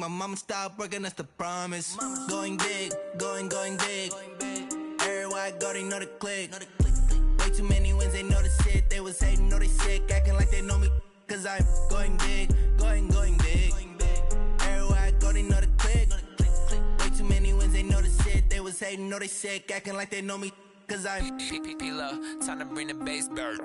my mama stopped working, that's the promise. Going big, going big. Everywhere I go, they know the click. Way too many wins, they know the shit. They was hating, know they sick, acting like they know me. Cause I'm going big, going big. Everywhere I go, they know the click. Way too many wins, they know the shit. They was hating, know they sick, acting like they know me. Cause I'm P-Lo, time to bring the bass back.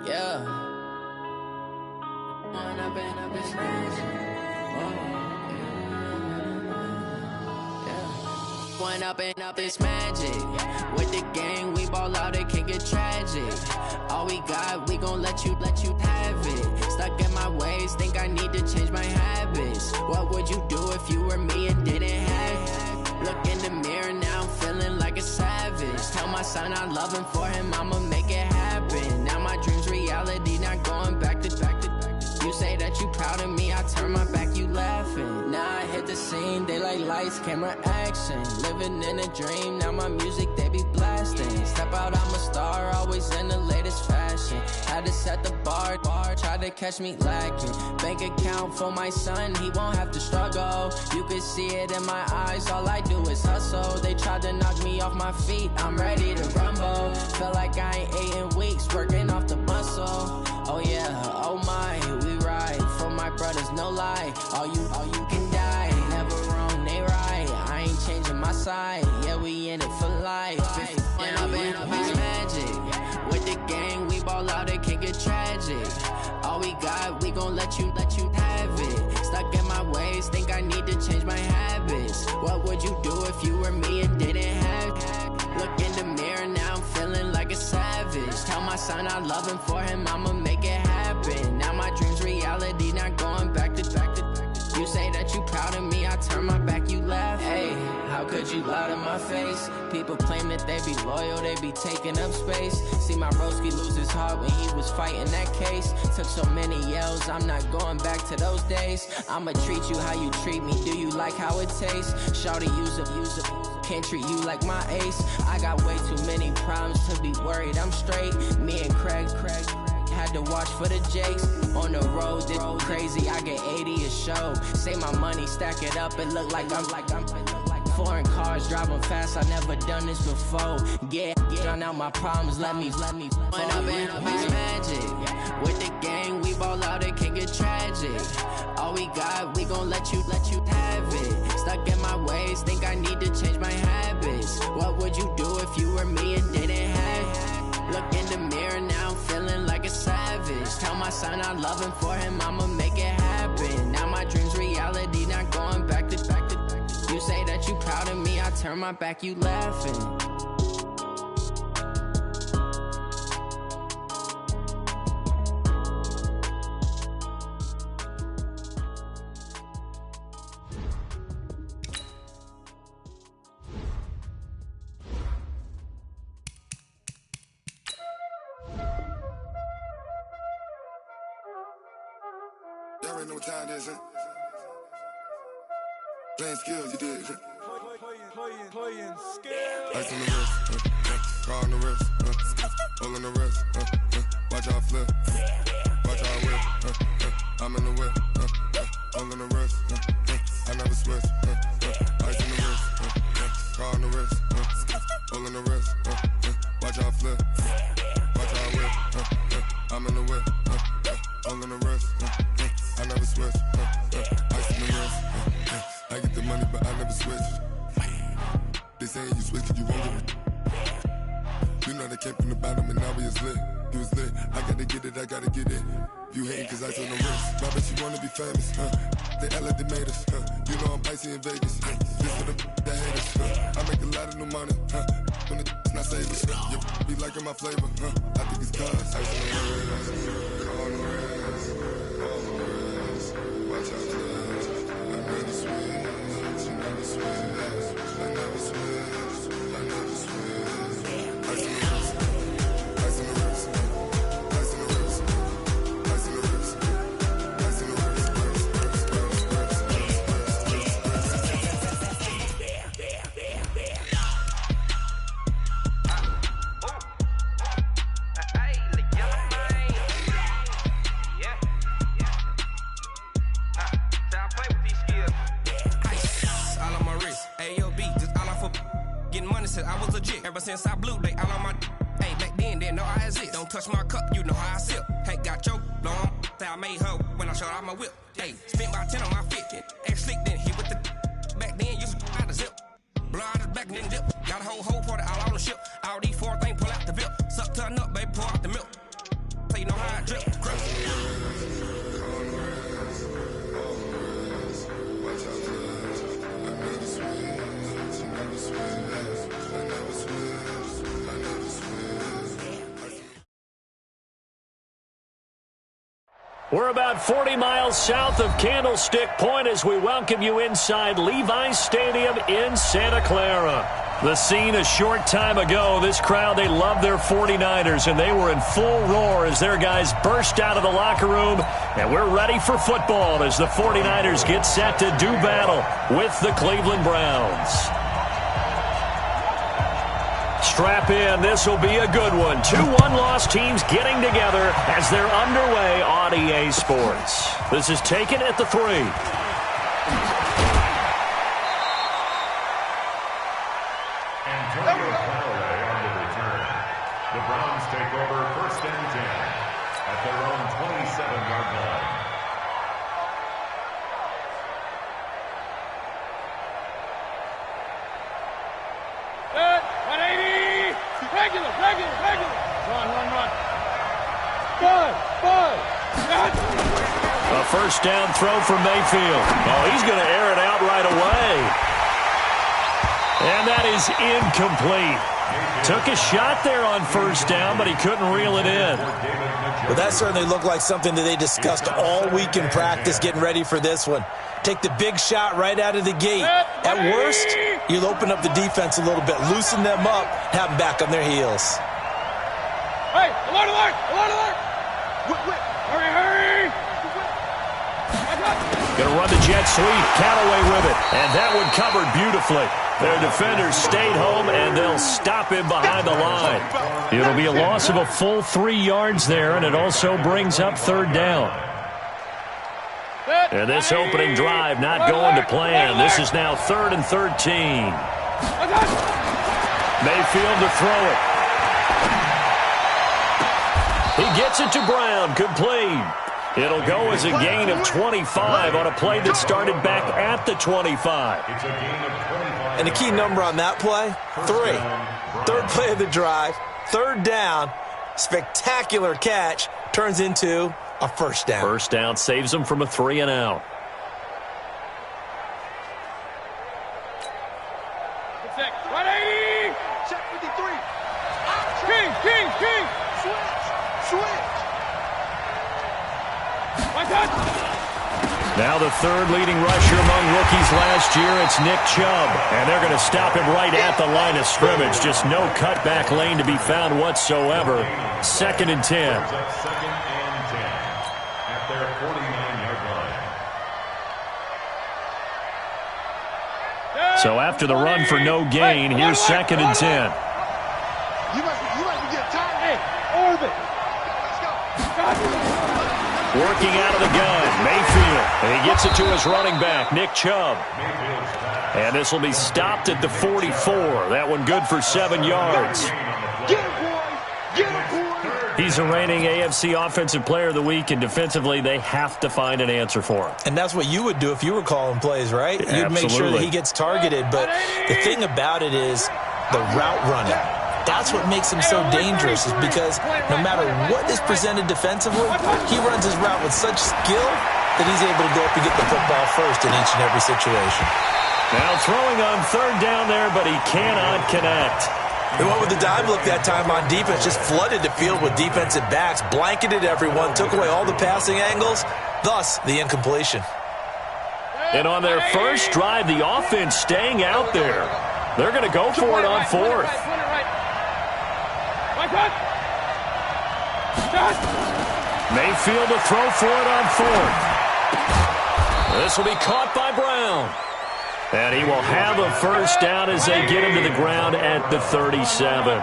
Yeah. One up and up is magic. With the gang, we ball out, it can get tragic. All we got, we gon' let you have it. Stuck in my ways, think I need to change my habits. What would you do if you were me and didn't have it? Look in the mirror, now I'm feeling like a savage. Tell my son I love him, for him I'ma make it happen. Now my dream's reality, not going back to. You say that you proud of me, I turn my back, you laughing. Now I hit the scene, they like lights, camera, action. Living in a dream, now my music, they be blasting. Step out, I'm a star, always in the latest fashion. Had to set the bar, try to catch me lacking. Bank account for my son, he won't have to struggle. You can see it in my eyes, all I do is hustle. They tried to knock me off my feet, I'm ready to rumble. Feel like I ain't ate in weeks, working off the muscle. Oh yeah, oh my, we ride for my brothers, no lie. All you can die, never wrong, they right. I ain't changing my side, yeah, we in it for life. And I've been magic. With the gang, we ball out, it can get tragic. All we got, we gon' let you have it. Stuck in my ways, think I need to change my habits. What would you do if you were me and didn't have it? Look in the mirror, now I'm feeling like a savage. Tell my son I love him, for him I'ma make it happen. Now my dream's reality, not going back to. You say that you proud of me, I turn my back, you laugh. Hey, how could you lie to my face? People claim that they be loyal, they be taking up space. See my broski lose his heart when he was fighting that case. Took so many yells, I'm not going back to those days. I'ma treat you how you treat me, do you like how it tastes? Shawty, use up, can't treat you like my ace. I got way too many problems to be worried, I'm straight. Me and Craig had to watch for the Jakes. On the road, this crazy, I get 80 a show. Say my money, stack it up, it look like I'm foreign cars, driving fast, I never done this before. Get drown out my problems, let me When up and up is magic. With the gang, we ball out, it can get tragic. All we got, we gon' let you have it. Stuck in my ways, think I need to change my habits. What would you do if you were me and didn't have it? Look in the mirror, now I'm feeling like a savage. Tell my son I love him, for him I'ma make it happen. Now my dream's reality, not going back to. You say that you proud of me, I turn my back, you laughing. Y'all already know what time it is, huh? Playing skills, you did. Playing skills. Ice on the wrist, car on the wrist, hole in the wrist, watch out flip, watch out whip, I'm in the whip, hole in the wrist, I never switch, ice on the wrist, car on the wrist, hole in the wrist, watch out flip, watch out whip, I'm in the whip, hole in the wrist, I never switch, ice on the wrist, I get the money but I never switch. They saying you switch, you won't get it. You know they came from the bottom and now we is lit. You was lit, I gotta get it, I gotta get it. You hating cause I told the wrist. My bitch, you wanna be famous, They elevated us, You know I'm icy in Vegas, This for the that hate us, I make a lot of new money, When it's not savings, You be like liking my flavor, I think it's cause. Ice on the wrist, on the wrist, on the wrist. Watch out, cuz. Another switch, another switch. Another switch, another switch. Ice on the wrist, ice on the wrist, ice on the wrist, ice on the wrist, ice on the wrist. I was legit ever since I blew they all on my hey back then didn't know I exist. Don't touch my cup, you know how I sip. Hey, got your long I made her when I showed out my whip. Hey, spent about 10 on my fit. Ex slick then hit with the back then used to out the zip. Blow out his back and then dip. Got a whole party all on the ship. All these four things pull out the bip. Suck to a nut, baby, pour out the milk. So you know how I drip. We're about 40 miles south of Candlestick Point as we welcome you inside Levi's Stadium in Santa Clara. The scene a short time ago, this crowd, they love their 49ers, and they were in full roar as their guys burst out of the locker room. And we're ready for football as the 49ers get set to do battle with the Cleveland Browns. Strap in, this will be a good one. Two one-loss teams getting together as they're underway on EA Sports. This is taken at the 3. Antonio Callaway on the return. The Browns take over 1st and 10 at their own 27-yard line. Regular. Run. Bud. A first down throw for Mayfield. Oh, he's going to air it out right away. And that is incomplete. Took a shot there on first down, but he couldn't reel it in. Well, that certainly looked like something that they discussed all week in practice getting ready for this one. Take the big shot right out of the gate. At worst, you'll open up the defense a little bit, loosen them up, have them back on their heels. Hey, alert! Hurry! Going to run the jet sweep. Callaway with it. And that one covered beautifully. Their defenders stayed home, and they'll stop him behind the line. It'll be a loss of a full 3 yards there, and it also brings up 3rd down. And this opening drive not going to plan. This is now 3rd and 13. Mayfield to throw it. He gets it to Brown, complete. It'll go as a gain of 25 on a play that started back at the 25. It's a gain of 25. And the key number on that play, 3. 3rd play of the drive, 3rd down, spectacular catch, turns into a first down. First down saves them from a 3 and out. Right 80! Check 53. King! Switch! Now the 3rd leading rusher among rookies last year, it's Nick Chubb. And they're going to stop him right at the line of scrimmage. Just no cutback lane to be found whatsoever. 2nd and 10. 2nd and 10 at their 49-yard line. So after the run for no gain, here's 2nd and 10. You might get tired. Hey, orbit. Let's go. Working out of the gun, Mayfield. And he gets it to his running back, Nick Chubb. And this will be stopped at the 44. That one good for 7 yards. Get it, boy. He's a reigning AFC Offensive Player of the Week, and defensively, they have to find an answer for him. And that's what you would do if you were calling plays, right? You'd make sure that he gets targeted. But the thing about it is the route running. That's what makes him so dangerous, is because no matter what is presented defensively, he runs his route with such skill that he's able to go up and get the football first in each and every situation. Now throwing on 3rd down there, but he cannot connect. They went with the dime look that time on defense, just flooded the field with defensive backs, blanketed everyone, took away all the passing angles, thus the incompletion. And on their first drive, the offense staying out there. They're going to go for it on fourth. Mayfield to throw for it on fourth. This will be caught by Brown. And he will have a first down as they get him to the ground at the 37.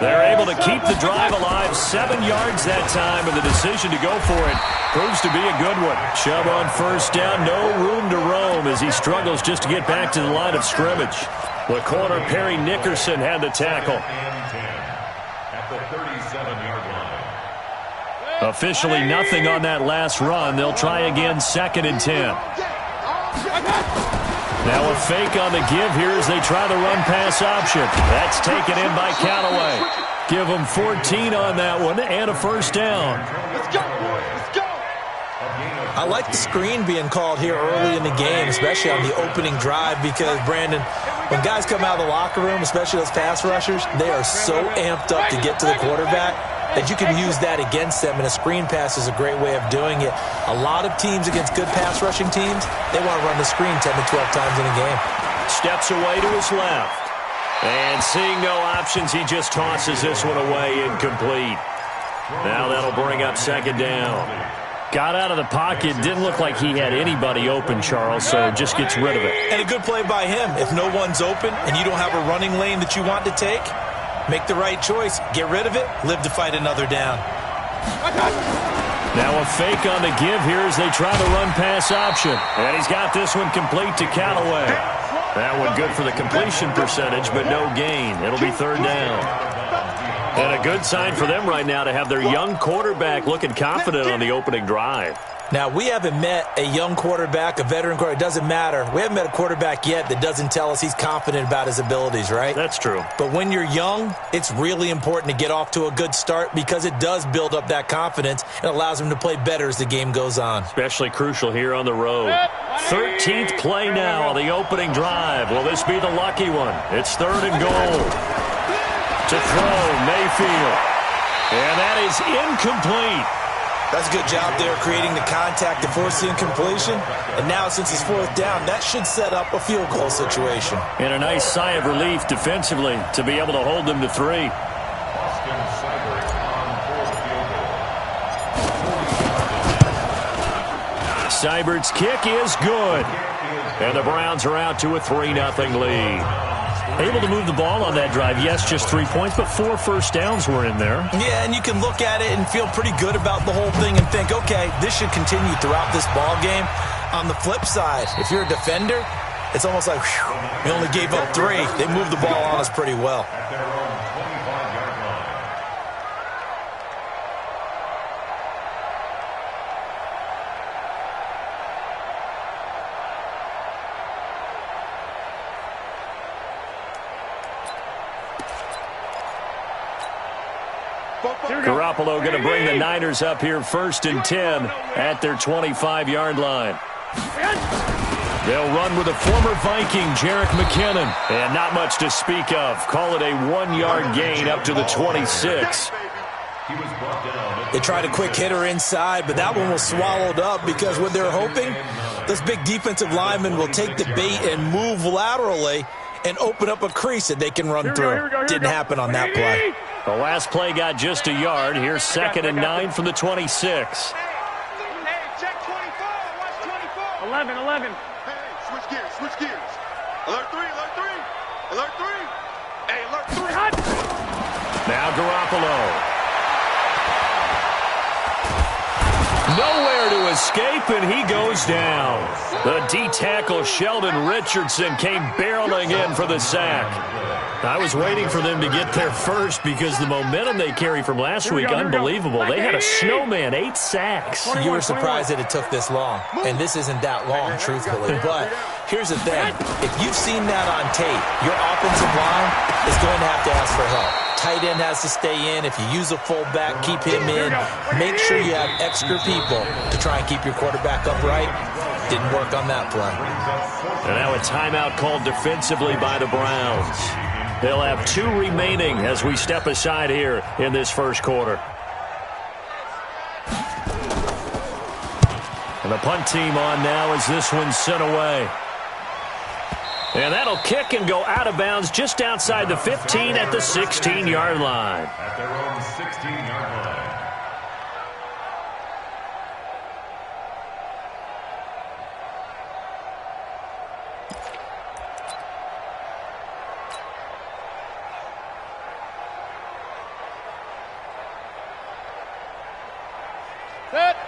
They're able to keep the drive alive, 7 yards that time, and the decision to go for it proves to be a good one. Chubb on first down, no room to roam as he struggles just to get back to the line of scrimmage. The corner, Perry Nickerson, had the tackle. At the 37-yard line. Officially nothing on that last run. They'll try again, 2nd and 10. Now a fake on the give here as they try the run-pass option. That's taken in by Callaway. Give them 14 on that one and a first down. Let's go, boys. Let's go. I like the screen being called here early in the game, especially on the opening drive, because, Brandon, when guys come out of the locker room, especially those pass rushers, they are so amped up to get to the quarterback that you can use that against them, and a screen pass is a great way of doing it. A lot of teams against good pass rushing teams, they want to run the screen 10 to 12 times in a game. Steps away to his left. And seeing no options, he just tosses this one away, incomplete. Now that'll bring up 2nd down. Got out of the pocket, didn't look like he had anybody open, Charles, so just gets rid of it. And a good play by him. If no one's open and you don't have a running lane that you want to take, make the right choice. Get rid of it. Live to fight another down. Now a fake on the give here as they try the run-pass option. And he's got this one complete to Callaway. That one good for the completion percentage, but no gain. It'll be 3rd down. And a good sign for them right now to have their young quarterback looking confident on the opening drive. Now, we haven't met a young quarterback, a veteran quarterback. It doesn't matter. We haven't met a quarterback yet that doesn't tell us he's confident about his abilities, right? That's true. But when you're young, it's really important to get off to a good start because it does build up that confidence and allows him to play better as the game goes on. Especially crucial here on the road. 13th play now on the opening drive. Will this be the lucky one? It's 3rd and goal. To throw, Mayfield. And that is incomplete. That's a good job there creating the contact to force the incompletion. And now since it's 4th down, that should set up a field goal situation. And a nice sigh of relief defensively to be able to hold them to 3. Seibert's kick is good. And the Browns are out to a 3-0 lead. Able to move the ball on that drive. Yes, just 3 points, but 4 first downs were in there. Yeah, and you can look at it and feel pretty good about the whole thing and think, okay, this should continue throughout this ball game. On the flip side, if you're a defender, it's almost like, whew, we only gave up 3. They moved the ball on us pretty well. Garoppolo going to bring the Niners up here 1st and 10 at their 25-yard line. They'll run with a former Viking, Jerick McKinnon. And not much to speak of. Call it a 1-yard gain up to the 26. They tried a quick hitter inside, but that one was swallowed up because what they're hoping, this big defensive lineman will take the bait and move laterally and open up a crease that they can run through. Didn't happen on that play. The last play got just a yard. Here's 2nd and 9 from the 26. Hey, check 24. Watch 24. 11. Hey, switch gears. Alert 3. Hey, alert 3. Now Garoppolo. Nowhere to escape, and he goes down. The D-tackle Sheldon Richardson came barreling in for the sack. I was waiting for them to get there first because the momentum they carry from last week, unbelievable. They had a snowman, 8 sacks. You were surprised that it took this long, and this isn't that long, truthfully. But here's the thing. If you've seen that on tape, your offensive line is going to have to ask for help. Tight end has to stay in. If you use a fullback, keep him in. Make sure you have extra people to try and keep your quarterback upright. Didn't work on that play. And now a timeout called defensively by the Browns. They'll have 2 remaining as we step aside here in this first quarter. And the punt team on now as this one's sent away. And that'll kick and go out of bounds just outside the 15 at the 16-yard line. At their own 16-yard line.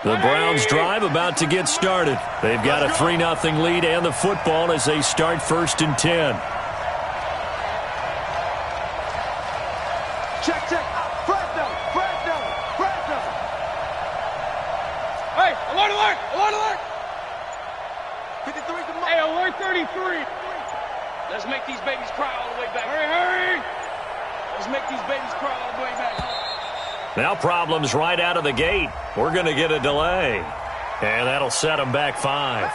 The Browns drive about to get started. They've got a 3-0 lead and the football as they start 1st and 10. Check. Fresno. Hey, alert. 53's the mark. Hey, alert 33. Let's make these babies cry all the way back. Hurry. Let's make these babies cry all the way back home. Now problems right out of the gate. We're going to get a delay. And that'll set them back 5.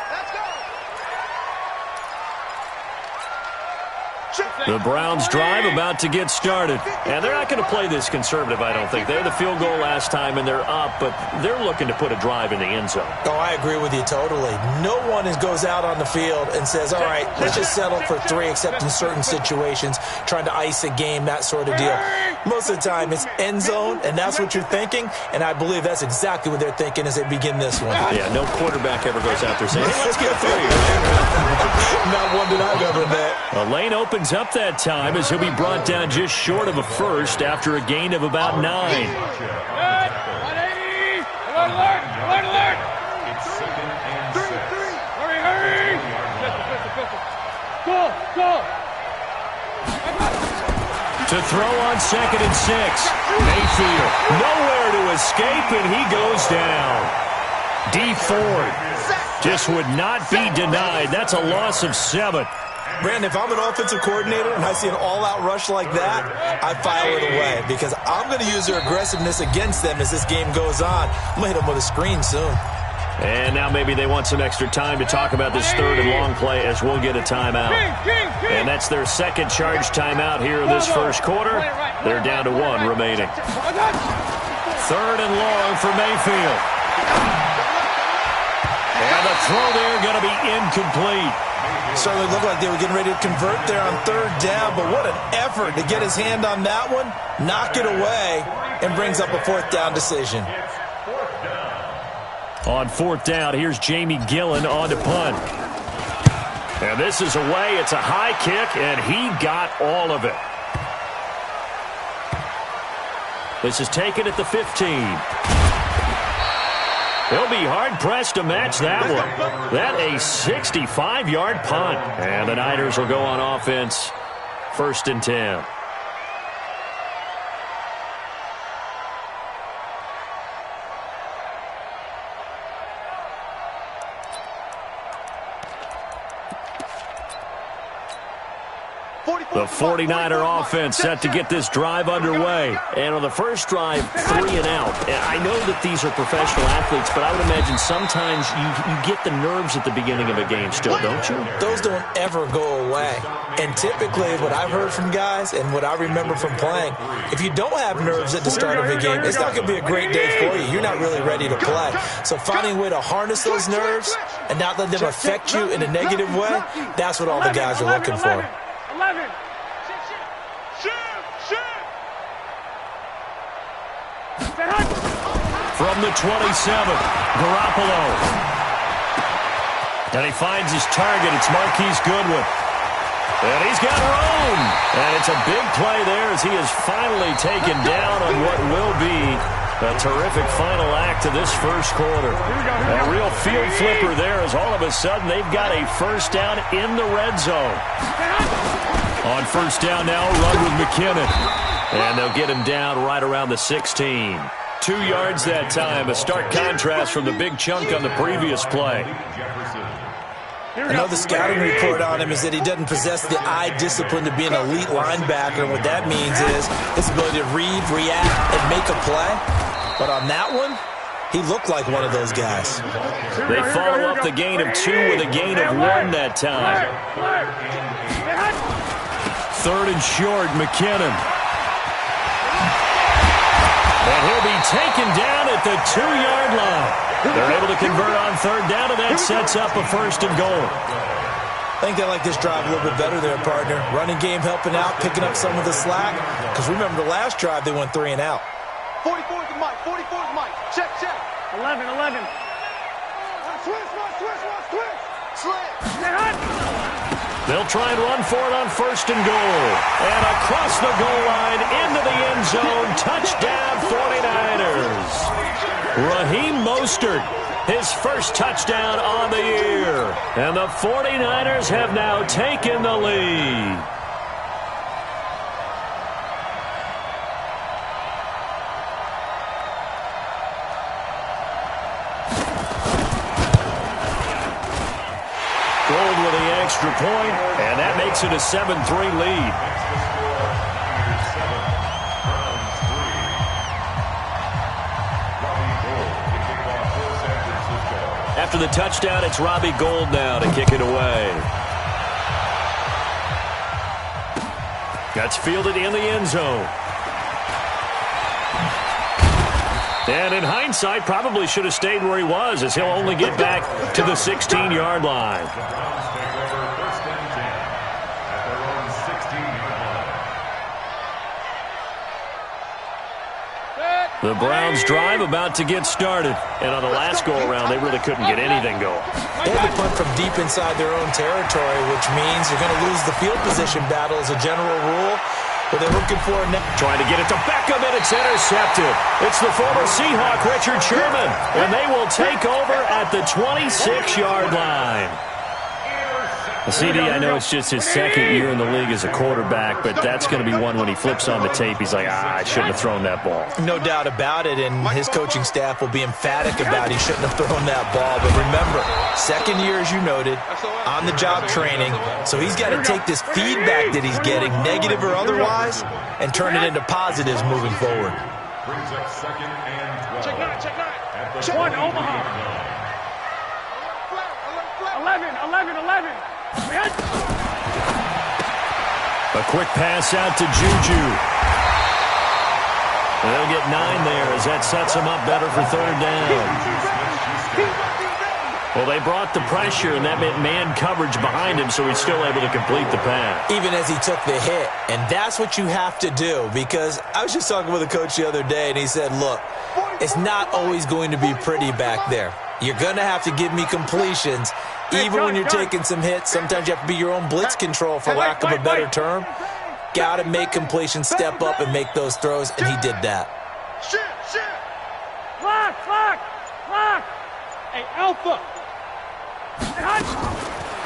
The Browns drive about to get started. And they're not going to play this conservative, I don't think. They had the field goal last time, and they're up, but they're looking to put a drive in the end zone. Oh, I agree with you totally. No one goes out on the field and says, all right, let's just settle for 3, except in certain situations, trying to ice a game, that sort of deal. Most of the time, it's end zone, and that's what you're thinking, and I believe that's exactly what they're thinking as they begin this one. Yeah, no quarterback ever goes out there saying, hey, let's get 3. Not one that I've ever met. A lane opens up that time as he'll be brought down just short of a first after a gain of about 9. Alert. It's 2nd and 6. Hurry. Go. To throw on 2nd and 6. Mayfield nowhere to escape, and he goes down. D Ford just would not be denied. That's a loss of 7. Brandon, if I'm an offensive coordinator and I see an all-out rush like that, I file it away because I'm going to use their aggressiveness against them as this game goes on. I'm going to hit them with a screen soon. And now maybe they want some extra time to talk about this 3rd and long play as we'll get a timeout. And that's their 2nd charge timeout here in this first quarter. They're down to 1 remaining. 3rd and long for Mayfield. And the throw there going to be incomplete. Certainly looked like they were getting ready to convert there on 3rd down, but what an effort to get his hand on that one, knock it away, and brings up a 4th down decision. On 4th down, here's Jamie Gillen on to punt. And this is away. It's a high kick, and he got all of it. This is taken at the 15. He'll be hard-pressed to match that one. That a 65-yard punt. And the Niners will go on offense. 1st and 10. The 49er offense set to get this drive underway. And on the first drive, 3 and out. And I know that these are professional athletes, but I would imagine sometimes you get the nerves at the beginning of a game still, don't you? Those don't ever go away. And typically what I've heard from guys and what I remember from playing, if you don't have nerves at the start of a game, it's not going to be a great day for you. You're not really ready to play. So finding a way to harness those nerves and not let them affect you in a negative way, that's what all the guys are looking for. 11. From the 27, Garoppolo. And he finds his target. It's Marquise Goodwin. And he's got room. And it's a big play there as he is finally taken down on what will be a terrific final act of this first quarter. And a real field flipper there as all of a sudden they've got a 1st down in the red zone. On 1st down now, run with McKinnon. And they'll get him down right around the 16. 2 yards that time, a stark contrast from the big chunk on the previous play. I know the scouting report on him is that he doesn't possess the eye discipline to be an elite linebacker. And what that means is his ability to read, react, and make a play. But on that one, he looked like one of those guys. They follow up the gain of 2 with a gain of 1 that time. 3rd and short, McKinnon. And he'll be taken down at the 2-yard line. They're able to convert on 3rd down, and that sets up a 1st and goal. I think they like this drive a little bit better there, partner. Running game helping out, picking up some of the slack. Because remember, the last drive, they went 3 and out. 44 is Mike. 44 is Mike. Check. 11. They'll try and run for it on 1st and goal. And across the goal line, into the end zone. Touchdown, 49ers. Raheem Mostert, his first touchdown on the year. And the 49ers have now taken the lead. Gold with the extra point, and that makes it a 7-3 lead. After the touchdown, it's Robbie Gould now to kick it away. That's fielded in the end zone. And in hindsight, probably should have stayed where he was, as he'll only get back to the 16-yard line. The Browns drive about to get started. And on the last go-around, they really couldn't get anything going. They had to punt from deep inside their own territory, which means you're going to lose the field position battle as a general rule. But they're looking for a trying to get it to Beckham, and it's intercepted. It's the former Seahawk, Richard Sherman, and they will take over at the 26-yard line. CD, I know it's just his 2nd year in the league as a quarterback, but that's going to be one when he flips on the tape. He's like, I shouldn't have thrown that ball. No doubt about it, and his coaching staff will be emphatic about he shouldn't have thrown that ball. But remember, 2nd year, as you noted, on-the-job training, so he's got to take this feedback that he's getting, negative or otherwise, and turn it into positives moving forward. Brings up 2nd and 12. Check 1, Omaha. 11. A quick pass out to Juju. They'll get 9 there as that sets them up better for 3rd down. Well, they brought the pressure, and that meant man coverage behind him, so he's still able to complete the pass. Even as he took the hit, and that's what you have to do, because I was just talking with a coach the other day, and he said, look, it's not always going to be pretty back there. You're going to have to give me completions. Even when you're taking some hits, sometimes you have to be your own blitz control, for lack of a better term. Got to make completions, step up, and make those throws, and he did that. Lock. Hey, Alpha.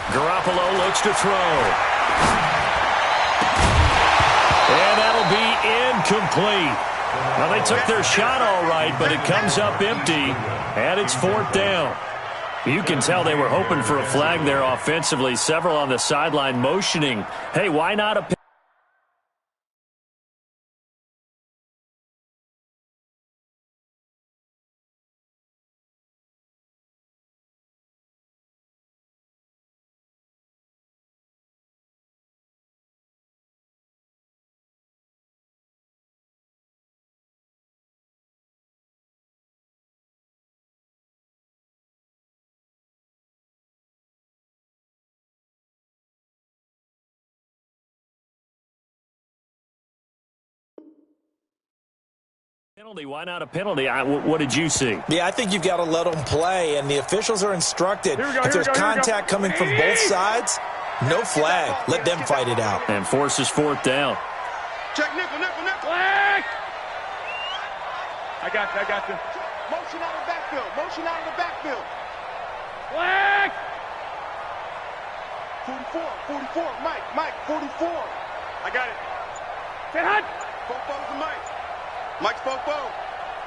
Garoppolo looks to throw. And that'll be incomplete. Well, they took their shot all right, but it comes up empty, and it's 4th down. You can tell they were hoping for a flag there offensively. Several on the sideline motioning, hey, why not a penalty? Why not a penalty? What did you see? Yeah, I think you've got to let them play, and the officials are instructed. If there's contact coming from both sides, no flag. Let them fight it out. And forces 4th down. Check nickel. Flag! I got you. Motion out of the backfield. Flag! 44, Mike, 44. I got it. Sit hot. Fofo's the Mike. Mike's Fofo.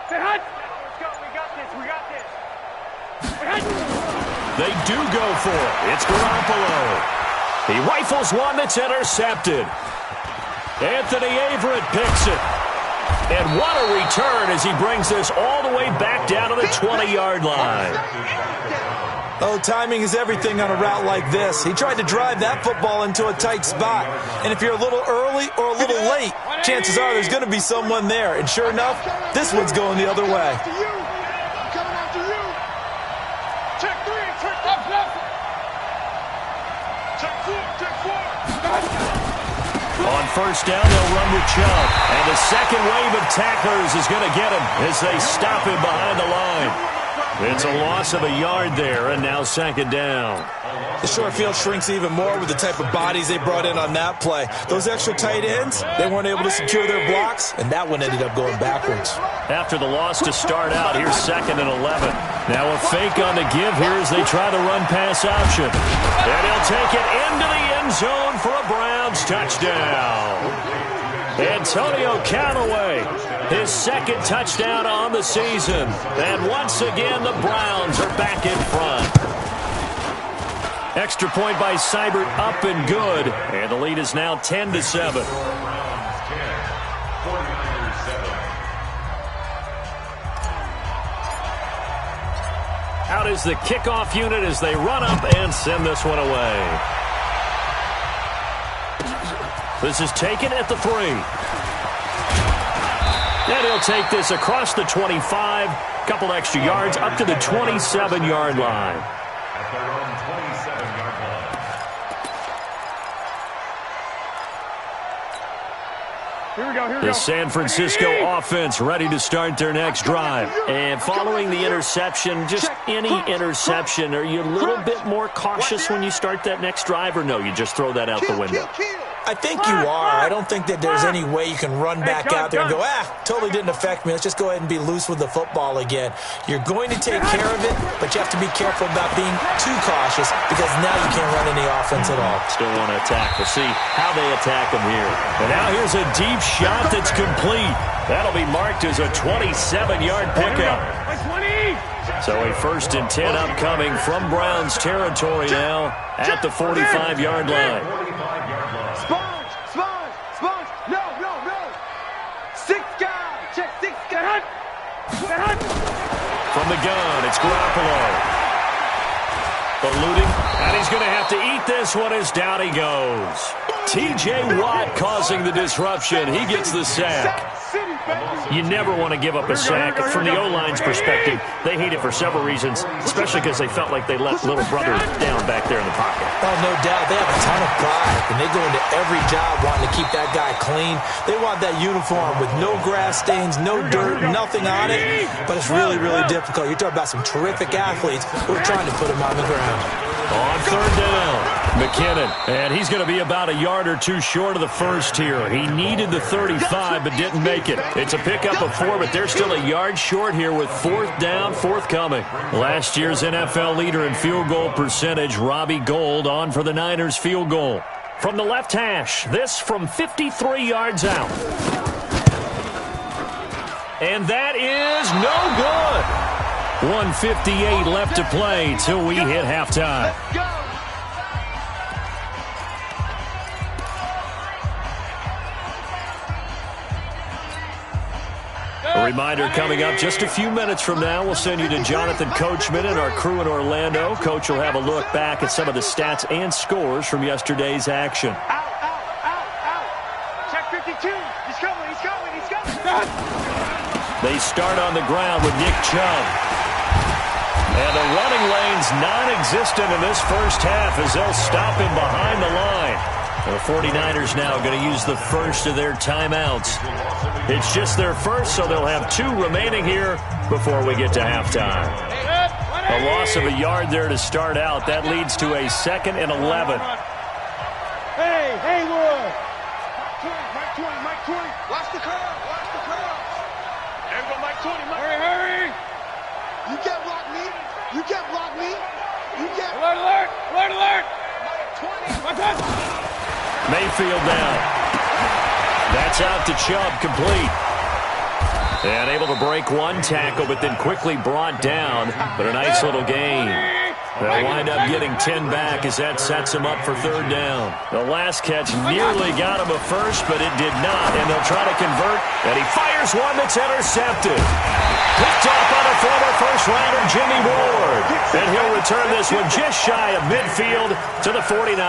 Sit hot. Let's go. We got this. They do go for it. It's Garoppolo. He rifles one that's intercepted. Anthony Averett picks it. And what a return as he brings this all the way back down to the 20-yard line. Oh, timing is everything on a route like this. He tried to drive that football into a tight spot. And if you're a little early or a little late, chances are there's going to be someone there. And sure enough, this one's going the other way. Check 3, check left. Check 4. On first down, they'll run with Chubb. And the second wave of tacklers is going to get him as they stop him behind the line. It's a loss of a yard there, and now second down. The short field shrinks even more with the type of bodies they brought in on that play. Those extra tight ends, they weren't able to secure their blocks, and that one ended up going backwards. After the loss to start out, here's 2nd and 11. Now a fake on the give here as they try the run-pass option. And he'll take it into the end zone for a Browns touchdown. Antonio Callaway, his 2nd touchdown on the season. And once again, the Browns are back in front. Extra point by Seibert, up and good. And the lead is now 10-7. Out is the kickoff unit as they run up and send this one away. This is taken at the 3. And he'll take this across the 25. Couple extra yards up to the 27-yard line. At their own 27-yard line. Here we go. The San Francisco offense ready to start their next drive. And following the interception, just any interception, are you a little bit more cautious when you start that next drive, or no, you just throw that out the window? I think you are. I don't think that there's any way you can run back out there and go, totally didn't affect me. Let's just go ahead and be loose with the football again. You're going to take care of it, but you have to be careful about being too cautious because now you can't run any offense at all. Still want to attack. We'll see how they attack them here. And now here's a deep shot that's complete. That'll be marked as a 27-yard pickup. So a 1st and 10 upcoming from Browns territory now at the 45-yard line. Sponge. No. 6 guys. Check 6 guys. From the gun, it's Garoppolo. Eluding, and he's going to have to eat this one as down he goes. T.J. Watt causing the disruption. He gets the sack. You never want to give up a sack. From the O-line's perspective, they hate it for several reasons, especially because they felt like they let little brother down back there in the pocket. Oh, no doubt. They have a ton of pride, and they go into every job wanting to keep that guy clean. They want that uniform with no grass stains, no dirt, nothing on it, but it's really, really difficult. You're talking about some terrific athletes who are trying to put him on the ground. On 3rd down, McKinnon, and he's going to be about a yard or 2 short of the first here. He needed the 35, but didn't make it. It's a pickup of 4, but they're still a yard short here with 4th down, forthcoming. Last year's NFL leader in field goal percentage, Robbie Gould, on for the Niners field goal. From the left hash, this from 53 yards out. And that is no good. 1:58 left to play till we hit halftime. A reminder coming up just a few minutes from now, we'll send you to Jonathan Coachman and our crew in Orlando. Coach will have a look back at some of the stats and scores from yesterday's action. Check 52. He's coming. They start on the ground with Nick Chubb. And the running lane's non-existent in this first half as they'll stop him behind the line. The 49ers now going to use the first of their timeouts. It's just their first, so they'll have 2 remaining here before we get to halftime. A loss of a yard there to start out. That leads to a 2nd and 11. Hey, Haywood. Mike 20. Watch the curve. There we go, Mike 20. Hurry. You can't block me. Alert. Mike 20. Mayfield down. That's out to Chubb, complete. And able to break one tackle, but then quickly brought down. But a nice little gain. They'll wind up getting 10 back as that sets them up for third down. The last catch nearly got him a first, but it did not, and they'll try to convert, and he fires one that's intercepted. Picked off by the former first-rounder Jimmy Ward, and he'll return this one just shy of midfield to the 49.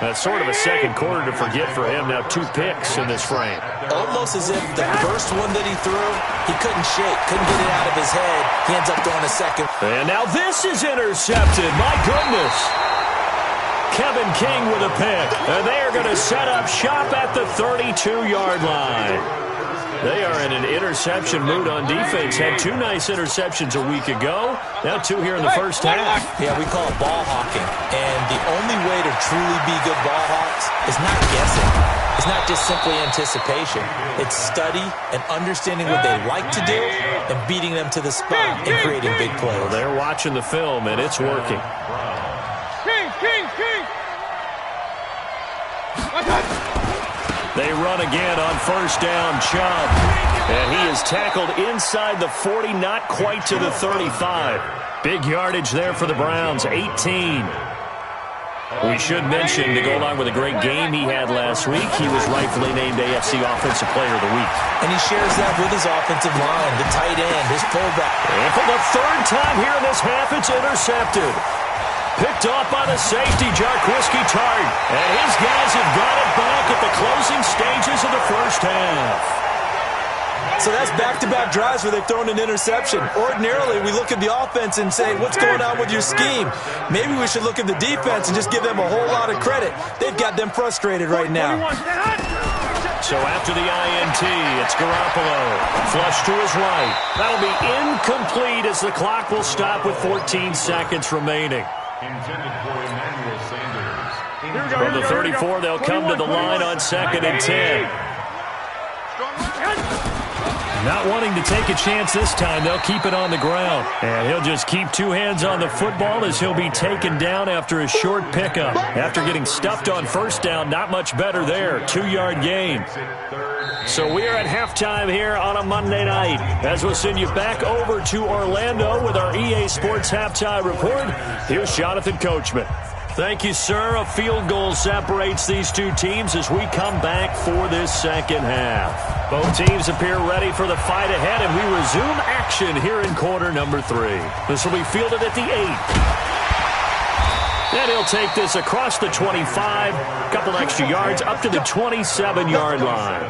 That's sort of a second quarter to forget for him. Now 2 picks in this frame. Almost as if the first one that he threw, he couldn't shake, couldn't get it out of his head. He ends up throwing a second. And now this is intercepted. My goodness. Kevin King with a pick. And they are going to set up shop at the 32-yard line. They are in an interception mood on defense. Had 2 nice interceptions a week ago. Now 2 here in the first half. Yeah, we call it ball hawking. And the only way to truly be good ball hawks is not guessing. It's not just simply anticipation. It's study and understanding what they like to do and beating them to the spot and creating big plays. Well, they're watching the film, and it's working. They run again on first down, Chubb. And he is tackled inside the 40, not quite to the 35. Big yardage there for the Browns, 18. We should mention, to go along with a great game he had last week, he was rightfully named AFC Offensive Player of the Week. And he shares that with his offensive line, the tight end, his fullback. And for the 3rd time here in this half, it's intercepted. Picked off by the safety, Jarquiski Tart. And his guys have got it back at the closing stages of the first half. So that's back-to-back drives where they've thrown an interception. Ordinarily, we look at the offense and say, what's going on with your scheme? Maybe we should look at the defense and just give them a whole lot of credit. They've got them frustrated right now. So after the INT, it's Garoppolo. Flush to his right. That'll be incomplete as the clock will stop with 14 seconds remaining. From the 34, they'll come to the line on 2nd and 10. Not wanting to take a chance this time, they'll keep it on the ground. And he'll just keep 2 hands on the football as he'll be taken down after a short pickup. After getting stuffed on first down, not much better there. 2-yard gain. So we are at halftime here on a Monday night, as we'll send you back over to Orlando with our EA Sports Halftime Report. Here's Jonathan Coachman. Thank you, sir. A field goal separates these 2 teams as we come back for this second half. Both teams appear ready for the fight ahead, and we resume action here in quarter number 3. This will be fielded at the 8. And he'll take this across the 25, a couple extra yards up to the 27-yard line.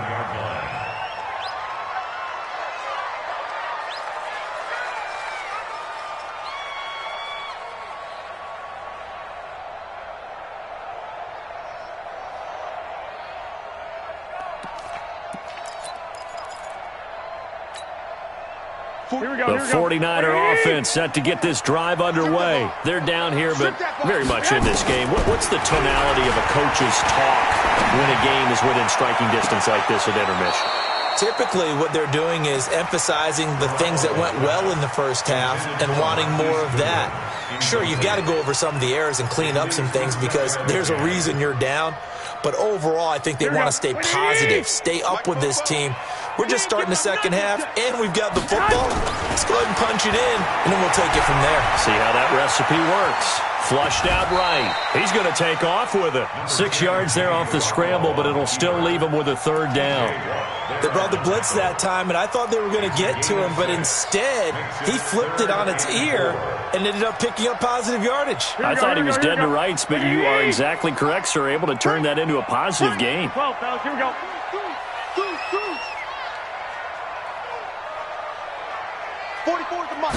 The 49er offense set to get this drive underway. They're down here, but very much in this game. What's the tonality of a coach's talk when a game is within striking distance like this at intermission? Typically, what they're doing is emphasizing the things that went well in the first half and wanting more of that. Sure, you've got to go over some of the errors and clean up some things because there's a reason you're down. But overall, I think they want to stay positive, stay up with this team. We're just starting the second half, and we've got the football. Let's go ahead and punch it in, and then we'll take it from there. See how that recipe works. Flushed out right. He's going to take off with it. 6 yards there off the scramble, but it'll still leave him with a 3rd down. They brought the blitz that time, and I thought they were going to get to him, but instead, he flipped it on its ear and ended up picking up positive yardage. I thought he was dead to rights, but you are exactly correct, sir. Able to turn that into a positive gain. 12, fellas, here we go. 44 the mark.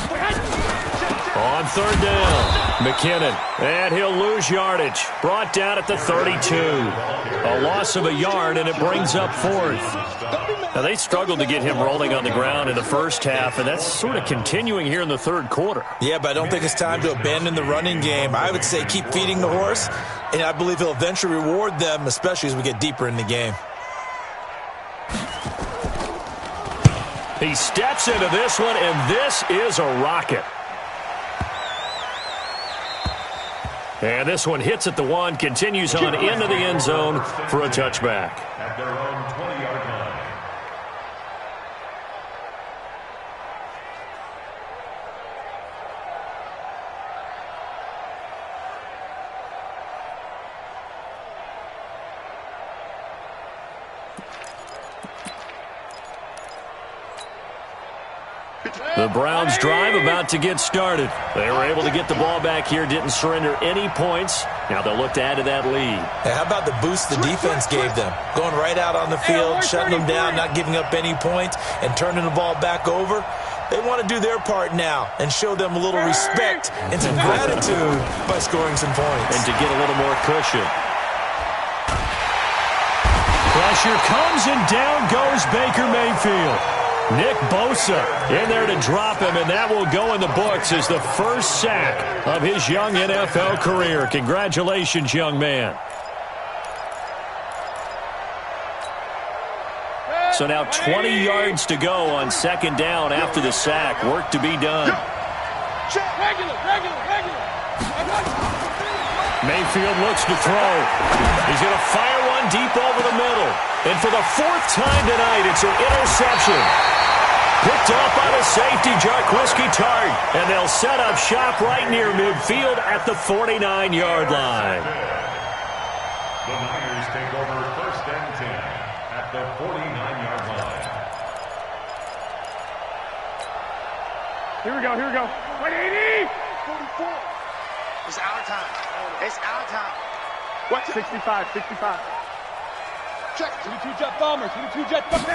On 3rd down, McKinnon, and he'll lose yardage. Brought down at the 32. A loss of a yard, and it brings up 4th. Now, they struggled to get him rolling on the ground in the first half, and that's sort of continuing here in the 3rd quarter. Yeah, but I don't think it's time to abandon the running game. I would say keep feeding the horse, and I believe he'll eventually reward them, especially as we get deeper in the game. He steps into this one, and this is a rocket. And this one hits at the 1, continues on into the end zone for a touchback. At their own 20-yard line. The Browns drive about to get started. They were able to get the ball back here, didn't surrender any points. Now they'll look to add to that lead. Hey, how about the boost the defense gave them? Going right out on the field, shutting them down, not giving up any points, and turning the ball back over. They want to do their part now and show them a little respect and some gratitude by scoring some points. And to get a little more cushion. Pressure comes, and down goes Baker Mayfield. Nick Bosa in there to drop him, and that will go in the books as the first sack of his young NFL career. Congratulations, young man. So now 20 yards to go on second down after the sack. Work to be done. Mayfield looks to throw. He's going to fire one deep over the middle. And for the fourth time tonight, it's an interception. Picked off by the safety, Jarquiski Tart. And they'll set up shop right near midfield at the 49-yard line. The Niners take over first and 10 at the 49-yard line. Here we go. 180! 44. It's our time. It's our time. What? 65. Check. 22 jet bomber. 22 jet bomber.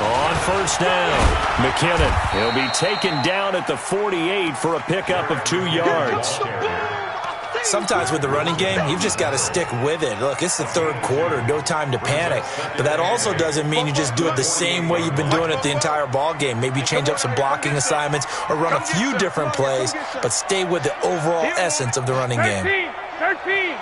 On first down, McKinnon. He'll be taken down at the 48 for a pickup of 2 yards. Sometimes with the running game, you've just got to stick with it. Look, it's the third quarter, no time to panic. But that also doesn't mean you just do it the same way you've been doing it the entire ball game. Maybe change up some blocking assignments or run a few different plays, but stay with the overall essence of the running game. 13.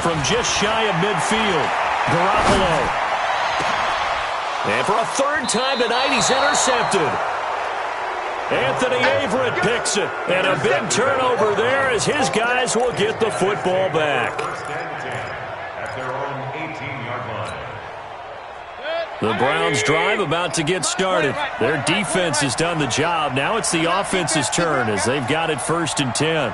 From just shy of midfield, Garoppolo. And for a third time tonight, he's intercepted. Anthony Averett picks it. And a big turnover there as his guys will get the football back. First and 10 at their own 18-yard line. The Browns drive about to get started. Their defense has done the job. Now it's the offense's turn as they've got it first and 10.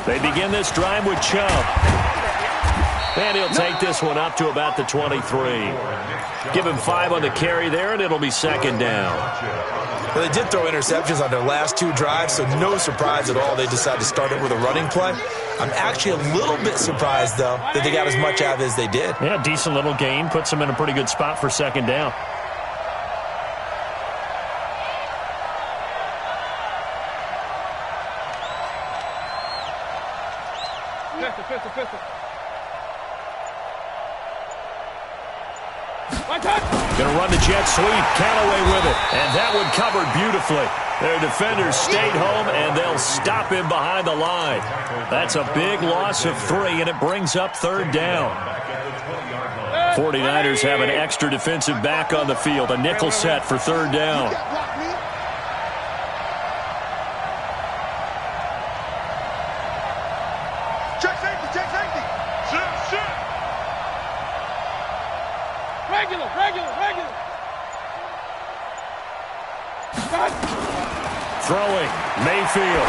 They begin this drive with Chubb. And he'll take this one up to about the 23. Give him 5 on the carry there, and it'll be second down. Well, they did throw interceptions on their last 2 drives, so no surprise at all they decided to start it with a running play. I'm actually a little bit surprised, though, that they got as much out of it as they did. Yeah, decent little gain. Puts them in a pretty good spot for second down. Pistol. Going to run the jet sweep. Callaway with it. And that one covered beautifully. Their defenders stayed home, and they'll stop him behind the line. That's a big loss of 3, and it brings up third down. 49ers have an extra defensive back on the field. A nickel set for third down. Check safety. Shit. Regular. Throwing, Mayfield.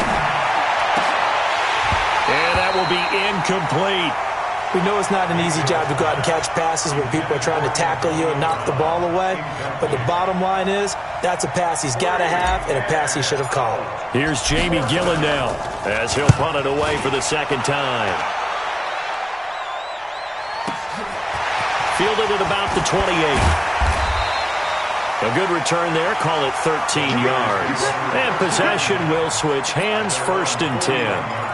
And that will be incomplete. We know it's not an easy job to go out and catch passes when people are trying to tackle you and knock the ball away. But the bottom line is, that's a pass he's got to have and a pass he should have caught. Here's Jamie Gillen now as he'll punt it away for the second time. Fielded at about the 28. A good return there. Call it 13 yards. And possession will switch hands, first and 10.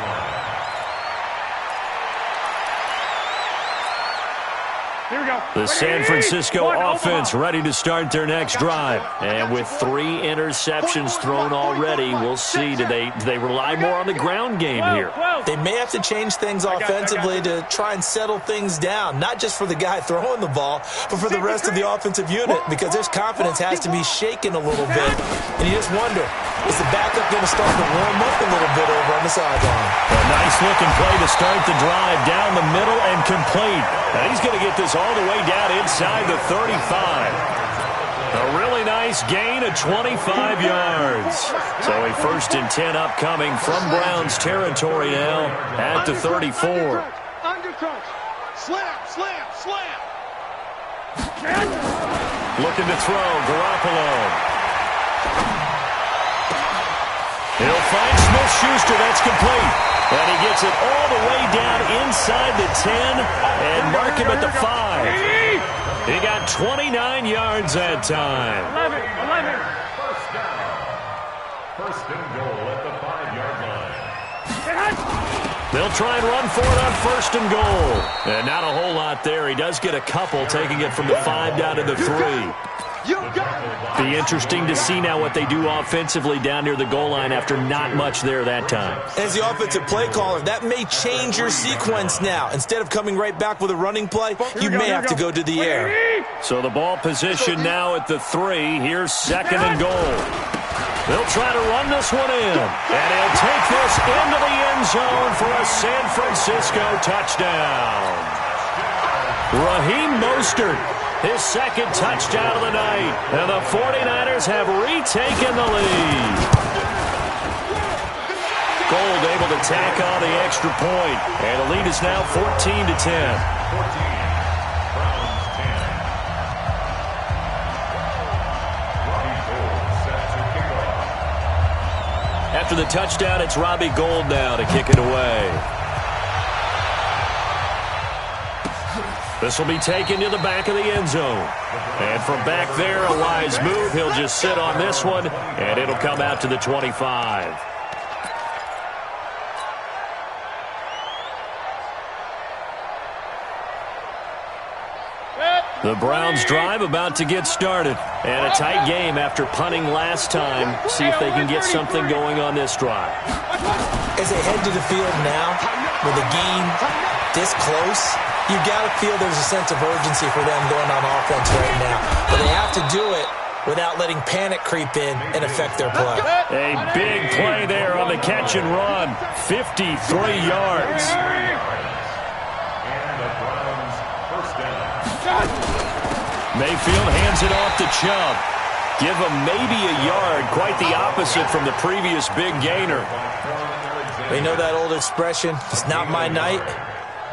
Here we go. The San Francisco offense ready to start their next drive. And with 3 interceptions thrown already, we'll see. Do they rely more on the ground game here? They may have to change things offensively to try and settle things down, not just for the guy throwing the ball, but for the rest of the offensive unit, because their confidence has to be shaken a little bit. And you just wonder, is the backup going to start to warm up a little bit over on the sideline? A nice looking play to start the drive down the middle and complete. And he's going to get this all the way down inside the 35. A really nice gain of 25 yards. So a 1st and 10 upcoming from Browns territory now at the 34. Undercut. Slam, slam, slam. Looking to throw, Garoppolo. He'll find Smith-Schuster. That's complete. And he gets it all the way down inside the 10 and mark him at the 5. He got 29 yards that time. 11. First down. First and goal at the 5-yard line. They'll try and run for it on 1st and goal. And not a whole lot there. He does get a couple, taking it from the 5 down to the 3. Be interesting to see now what they do offensively down near the goal line after not much there that time. As the offensive play caller, that may change your sequence now. Instead of coming right back with a running play, you may have to go to the air. So the ball position now at the 3. Here's 2nd and goal. They'll try to run this one in. And he'll take this into the end zone for a San Francisco touchdown. Raheem Mostert, his 2nd touchdown of the night. And the 49ers have retaken the lead. Gold able to tack on the extra point. And the lead is now 14-10. After the touchdown, it's Robbie Gould now to kick it away. This will be taken to the back of the end zone. And from back there, a wise move. He'll just sit on this one, and it'll come out to the 25. The Browns drive about to get started. And a tight game after punting last time. See if they can get something going on this drive. As they head to the field now, with a game this close, you've got to feel there's a sense of urgency for them going on offense right now. But they have to do it without letting panic creep in and affect their play. A big play there on the catch and run. 53 yards. Mayfield hands it off to Chubb. Give him maybe a yard. Quite the opposite from the previous big gainer. We know that old expression, it's not my night.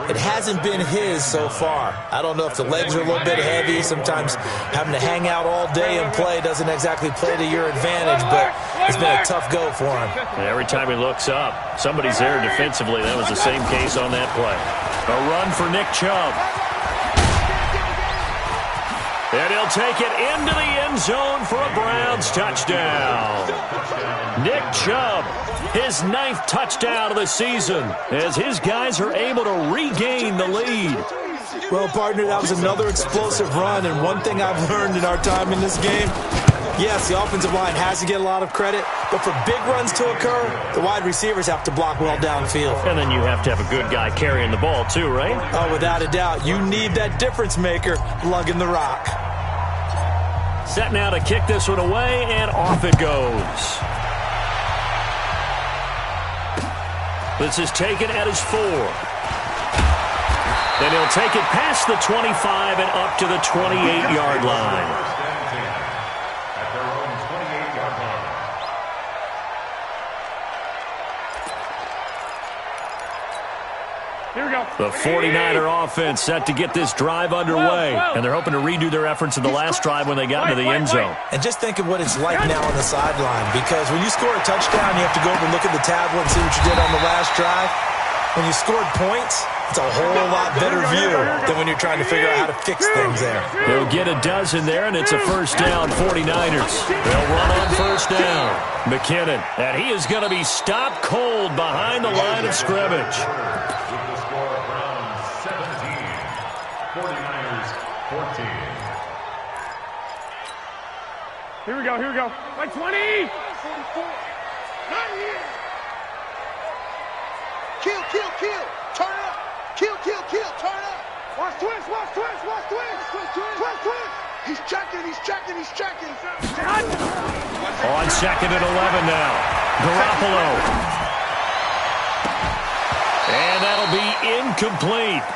It hasn't been his so far. I don't know if the legs are a little bit heavy. Sometimes having to hang out all day and play doesn't exactly play to your advantage, but it's been a tough go for him. And every time he looks up, somebody's there defensively. That was the same case on that play. A run for Nick Chubb. And he'll take it into the end zone for a Browns touchdown. Nick Chubb, his 9th touchdown of the season, as his guys are able to regain the lead. Well, partner, that was another explosive run, and one thing I've learned in our time in this game, yes, the offensive line has to get a lot of credit, but for big runs to occur, the wide receivers have to block well downfield. And then you have to have a good guy carrying the ball too, right? Oh, without a doubt. You need that difference maker lugging the rock. Set now to kick this one away, and off it goes. This is taken at his 4. Then he'll take it past the 25 and up to the 28-yard line. Here we go. The 49er offense set to get this drive underway. And they're hoping to redo their efforts in the last drive when they got into the end zone. And just think of what it's like now on the sideline. Because when you score a touchdown, you have to go over and look at the tablet and see what you did on the last drive. When you scored points, it's a whole lot better view than when you're trying to figure out how to fix things there. They'll get a dozen there, and it's a first down, 49ers. They'll run on first down. McKinnon, and he is going to be stopped cold behind the line of scrimmage. 14. Here we go, here we go. Like 20! 44. Not here. Kill, kill, kill. Turn up. Kill, kill, kill. Turn up. Watch twist, watch twist, watch twist. Twist, twist. He's checking, he's checking, he's checking. On 2nd and 11 now. Garoppolo. And that'll be incomplete.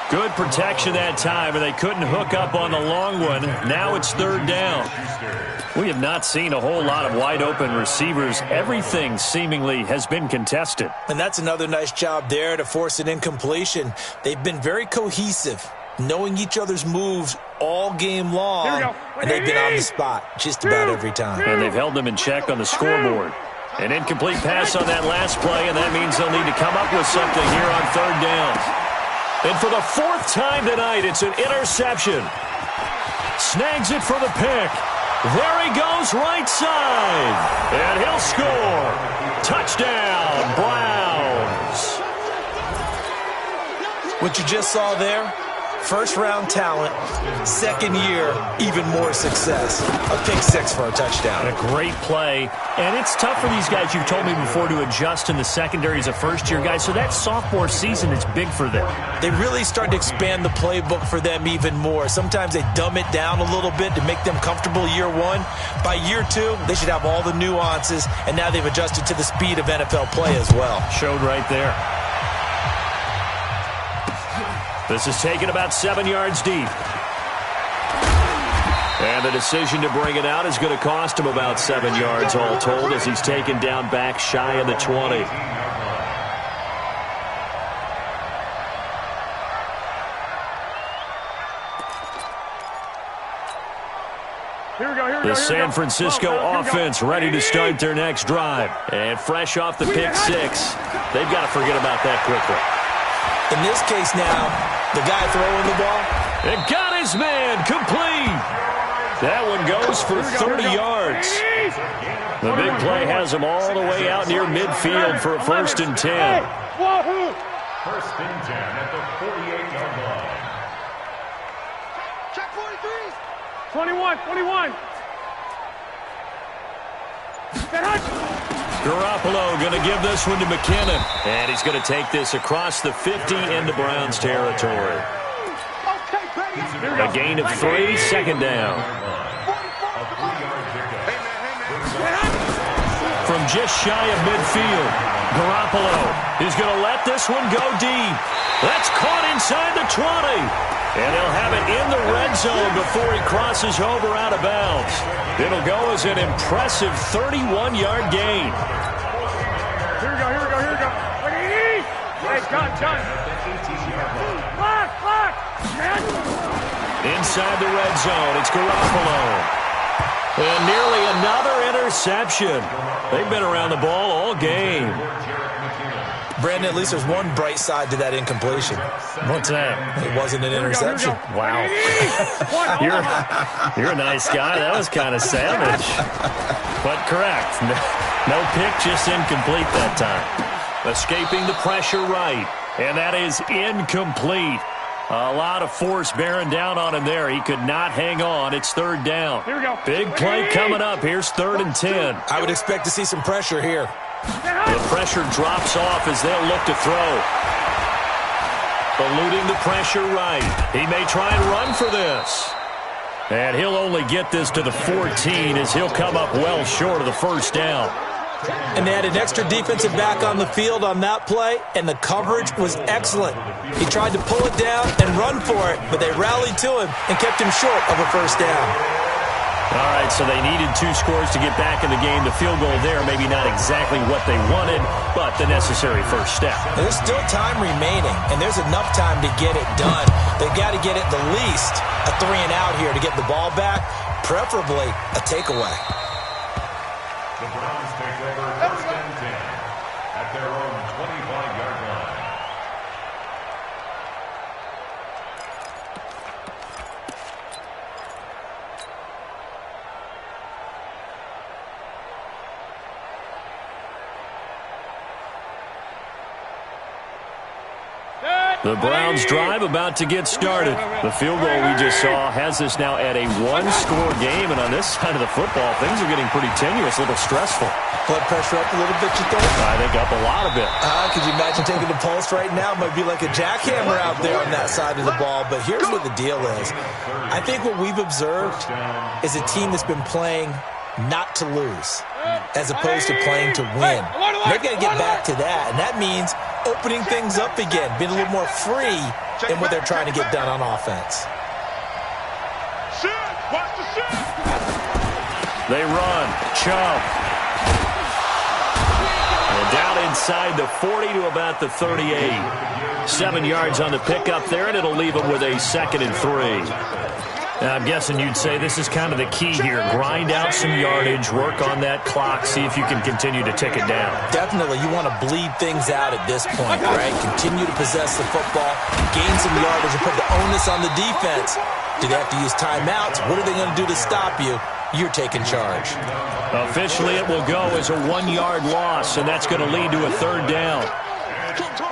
Good protection that time, and they couldn't hook up on the long one. Now it's third down. We have not seen a whole lot of wide-open receivers. Everything seemingly has been contested. And that's another nice job there to force an incompletion. They've been very cohesive, knowing each other's moves all game long, and they've been on the spot just about every time. And they've held them in check on the scoreboard. An incomplete pass on that last play, and that means they'll need to come up with something here on third down. And for the fourth time tonight, it's an interception. Snags it for the pick. There he goes, right side. And he'll score. Touchdown, Browns. What you just saw there, first-round talent, second year, even more success. A pick six for a touchdown. A great play. And it's tough for these guys, you've told me before, to adjust in the secondary as a first-year guy. So that sophomore season is big for them. They really start to expand the playbook for them even more. Sometimes they dumb it down a little bit to make them comfortable year one. By year two, they should have all the nuances, and now they've adjusted to the speed of NFL play as well. Showed right there. This is taken about 7 yards deep. And the decision to bring it out is going to cost him about 7 yards all told as he's taken down back shy of the 20. The San Francisco offense ready to start their next drive. And fresh off the pick six, they've got to forget about that quickly. In this case now, the guy throwing the ball. It got his man complete. That one goes for 30 yards. The big play has him all the way out near midfield for a 1st and 10. First and 10 at the 48-yard line. Check 43s. 21. Garoppolo going to give this one to McKinnon. And he's going to take this across the 50 into Browns territory. A gain of 3, second down. From just shy of midfield, Garoppolo is going to let this one go deep. That's caught inside the 20. And he'll have it in the red zone before he crosses over out of bounds. It'll go as an impressive 31-yard gain. Here we go. Hey, John. Block. Inside the red zone, it's Garoppolo. And nearly another interception. They've been around the ball all game. Brandon, at least there's one bright side to that incompletion. What's that? It wasn't an interception. Wow. You're a nice guy. That was kind of savage. But correct. No pick, just incomplete that time. Escaping the pressure right. And that is incomplete. A lot of force bearing down on him there. He could not hang on. It's third down. Here we go. Big play coming up. Here's 3rd and 10. I would expect to see some pressure here. The pressure drops off as they'll look to throw. Eluding the pressure right. He may try and run for this. And he'll only get this to the 14 as he'll come up well short of the first down. And they had an extra defensive back on the field on that play, and the coverage was excellent. He tried to pull it down and run for it, but they rallied to him and kept him short of a first down. All right, so they needed 2 scores to get back in the game. The field goal there, maybe not exactly what they wanted, but the necessary first step. There's still time remaining, and there's enough time to get it done. They've got to get at the least a 3-and-out here to get the ball back, preferably a takeaway. The Browns take over 1st and 10 at their own 25-yard line. The Browns drive about to get started. The field goal we just saw has us now at a 1-score game, and on this side of the football, things are getting pretty tenuous, a little stressful. Blood pressure up a little bit, you think? I think up a lot of it. Could you imagine taking the pulse right now? It might be like a jackhammer out there on that side of the ball, but here's what the deal is. I think what we've observed is a team that's been playing not to lose as opposed to playing to win. They've got to get back to that, and that means opening things up again, being a little more free in what they're trying to get done on offense. They run. Chubb. And down inside the 40 to about the 38. 7 yards on the pickup there, and it'll leave them with a 2nd and 3. Now, I'm guessing you'd say this is kind of the key here. Grind out some yardage, work on that clock, see if you can continue to tick it down. Definitely. You want to bleed things out at this point, right? Continue to possess the football, gain some yardage, and put the onus on the defense. Do they have to use timeouts? What are they going to do to stop you? You're taking charge. Officially, it will go as a 1-yard loss, and that's going to lead to a 3rd down.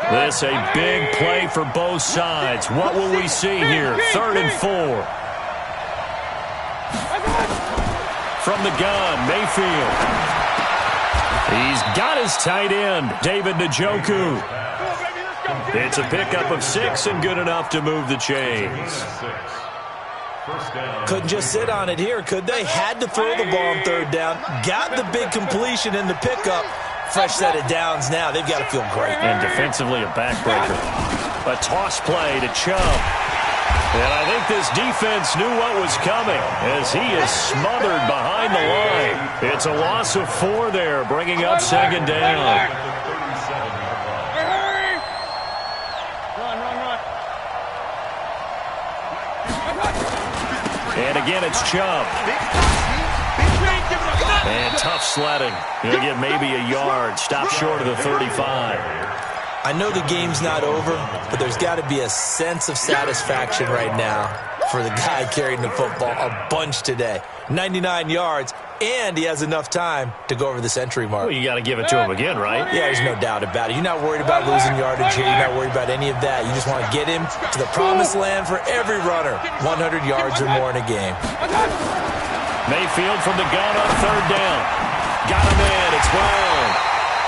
This a big play for both sides. What will we see here? 3rd and 4. From the gun, Mayfield. He's got his tight end, David Njoku. It's a pickup of 6 and good enough to move the chains. Couldn't just sit on it here, could they? Had to throw the ball on 3rd down. Got the big completion in the pickup. Fresh set of downs now. They've got to feel great. And defensively, a backbreaker. A toss play to Chubb. And I think this defense knew what was coming as he is smothered behind the line. It's a loss of 4 there, bringing up 2nd down. And again, it's Chubb. And tough sledding. He'll get maybe a yard. Stop short of the 35. I know the game's not over, but there's got to be a sense of satisfaction right now for the guy carrying the football a bunch today. 99 yards, and he has enough time to go over the century mark. Well, you got to give it to him again, right? Yeah, there's no doubt about it. You're not worried about losing yardage here. You're not worried about any of that. You just want to get him to the promised land for every runner. 100 yards or more in a game. Mayfield from the gun on 3rd down. Got him in. It's Brown.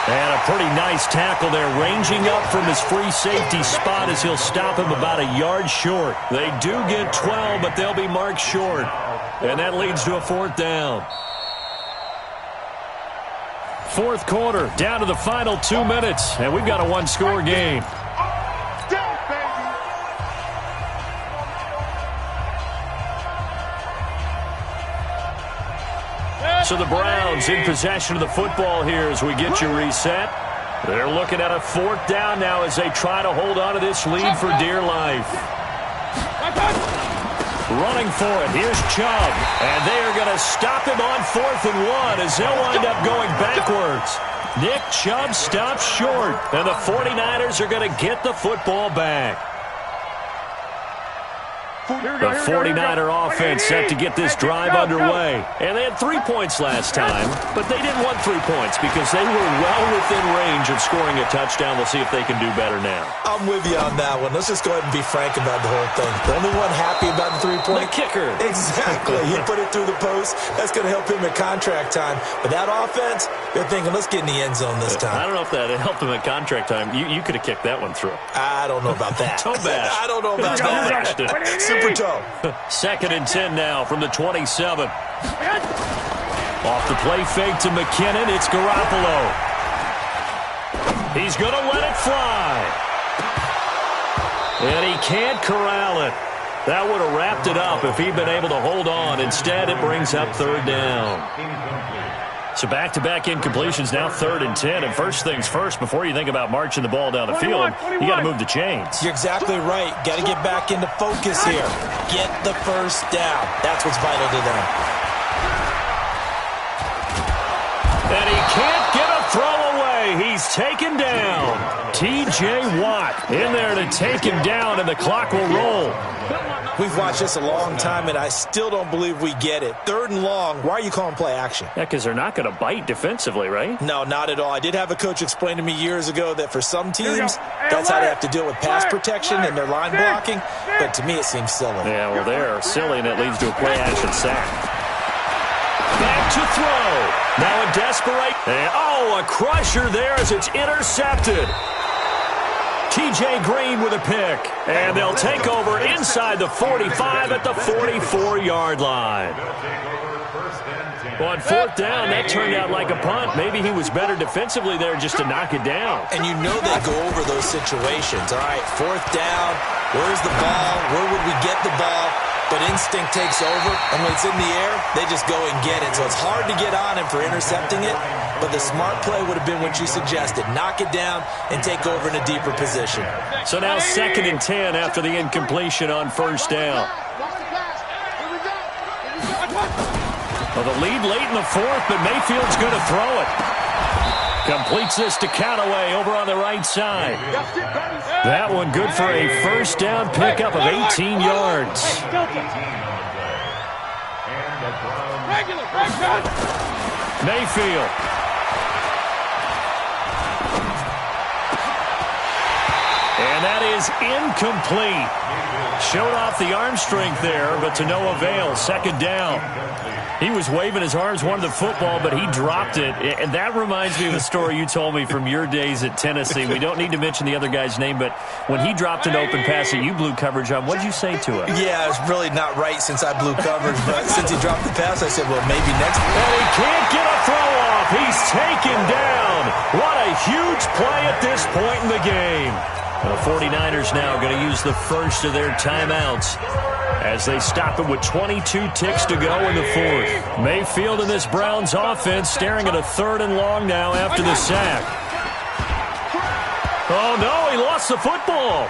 And a pretty nice tackle there, ranging up from his free safety spot as he'll stop him about a yard short. They do get 12, but they'll be marked short. And that leads to a 4th down. 4th quarter, down to the final 2 minutes, and we've got a 1-score game. So the Browns in possession of the football here as we get you reset. They're looking at a 4th down now as they try to hold on to this lead for dear life. Running for it. Here's Chubb. And they are going to stop him on 4th and 1 as they'll wind up going backwards. Nick Chubb stops short, and the 49ers are going to get the football back. The 49er offense set to get this drive underway. And they had 3 points last time, but they didn't want 3 points because they were well within range of scoring a touchdown. We'll see if they can do better now. I'm with you on that one. Let's just go ahead and be frank about the whole thing. The only one happy about the 3-point. The kicker. Exactly. He put it through the post. That's going to help him at contract time. But that offense, they're thinking, let's get in the end zone this time. I don't know if that helped him at contract time. You could have kicked that one through. I don't know about that. Toe bash. I don't know about that. Super toe. 2nd and 10 now from the 27. Off the play fake to McKinnon, it's Garoppolo. He's going to let it fly. And he can't corral it. That would have wrapped it up if he'd been able to hold on. Instead, it brings up 3rd down. So back-to-back incompletions, now 3rd and 10. And first things first, before you think about marching the ball down the field, you got to move the chains. You're exactly right. Got to get back into focus here. Get the 1st down. That's what's vital to them. And he can't get a throw away. He's taken down. T.J. Watt in there to take him down, and the clock will roll. We've watched this a long time, and I still don't believe we get it. 3rd and long. Why are you calling play action? Yeah, because they're not going to bite defensively, right? No, not at all. I did have a coach explain to me years ago that for some teams, that's how they have to deal with pass protection and their line blocking. But to me, it seems silly. Yeah, well, they're silly, and it leads to a play action sack. Back to throw. Now in desperation. Oh, a crusher there as it's intercepted. T.J. Green with a pick. And they'll take over inside the 45 at the 44-yard line. They'll take over 1st and 10. Well, on fourth down, that turned out like a punt. Maybe he was better defensively there just to knock it down. And you know they go over those situations. All right, fourth down, where's the ball? Where would we get the ball? But instinct takes over, and when it's in the air, they just go and get it. So it's hard to get on him for intercepting it, but the smart play would have been what you suggested. Knock it down and take over in a deeper position. So now 2nd and 10 after the incompletion on first down. Well, the lead late in the fourth, but Mayfield's going to throw it. Completes this to Callaway over on the right side. That one good for a first down pickup of 18 yards. Mayfield. And that is incomplete. Showed off the arm strength there, but to no avail. 2nd down. He was waving his arms, wanted the football, but he dropped it. And that reminds me of a story you told me from your days at Tennessee. We don't need to mention the other guy's name, but when he dropped an open pass that you blew coverage on, what did you say to him? Yeah, it's really not right since I blew coverage, but since he dropped the pass, I said, well, maybe next. And he can't get a throw off. He's taken down. What a huge play at this point in the game. The 49ers now going to use the first of their timeouts as they stop it with 22 ticks to go in the fourth. Mayfield and this Browns offense staring at a 3rd and long now after the sack. Oh, no, he lost the football.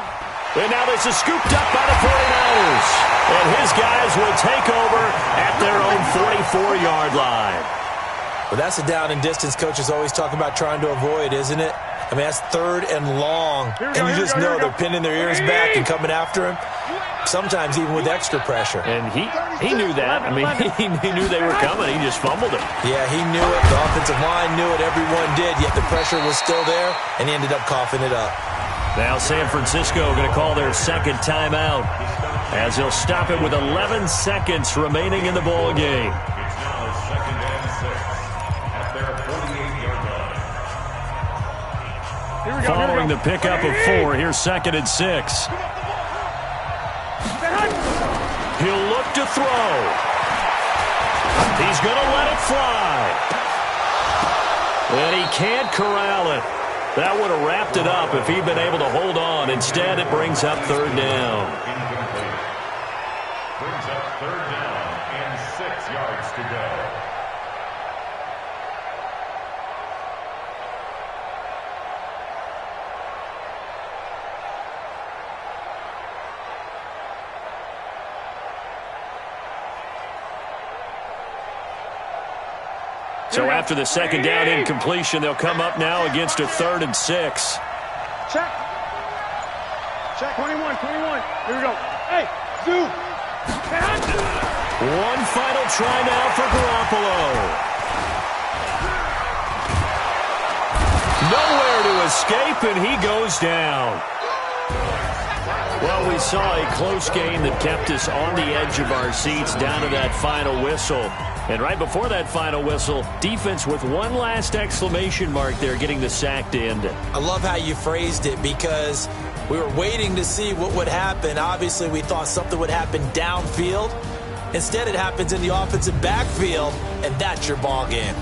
And now this is scooped up by the 49ers. And his guys will take over at their own 44-yard line. Well, that's a down and distance coaches always talking about trying to avoid, isn't it? I mean, that's 3rd and long, and you just know they're pinning their ears back and coming after him, sometimes even with extra pressure. And he knew that. I mean, he knew they were coming. He just fumbled it. Yeah, he knew it. The offensive line knew it. Everyone did, yet the pressure was still there, and he ended up coughing it up. Now San Francisco going to call their 2nd timeout as they'll stop it with 11 seconds remaining in the ball game. Following the pickup of 4, here's 2nd and 6. He'll look to throw. He's going to let it fly. And he can't corral it. That would have wrapped it up if he'd been able to hold on. Instead, it brings up 3rd down. Brings up 3rd down and 6 yards to go. So after the 2nd down incompletion, they'll come up now against a 3rd and 6. Check. Check, 21. Here we go. Hey, Zoo. One final try now for Garoppolo. Nowhere to escape, and he goes down. Well, we saw a close game that kept us on the edge of our seats down to that final whistle. And right before that final whistle, defense with one last exclamation mark there, getting the sack to end it. I love how you phrased it because we were waiting to see what would happen. Obviously, we thought something would happen downfield. Instead, it happens in the offensive backfield, and that's your ball game.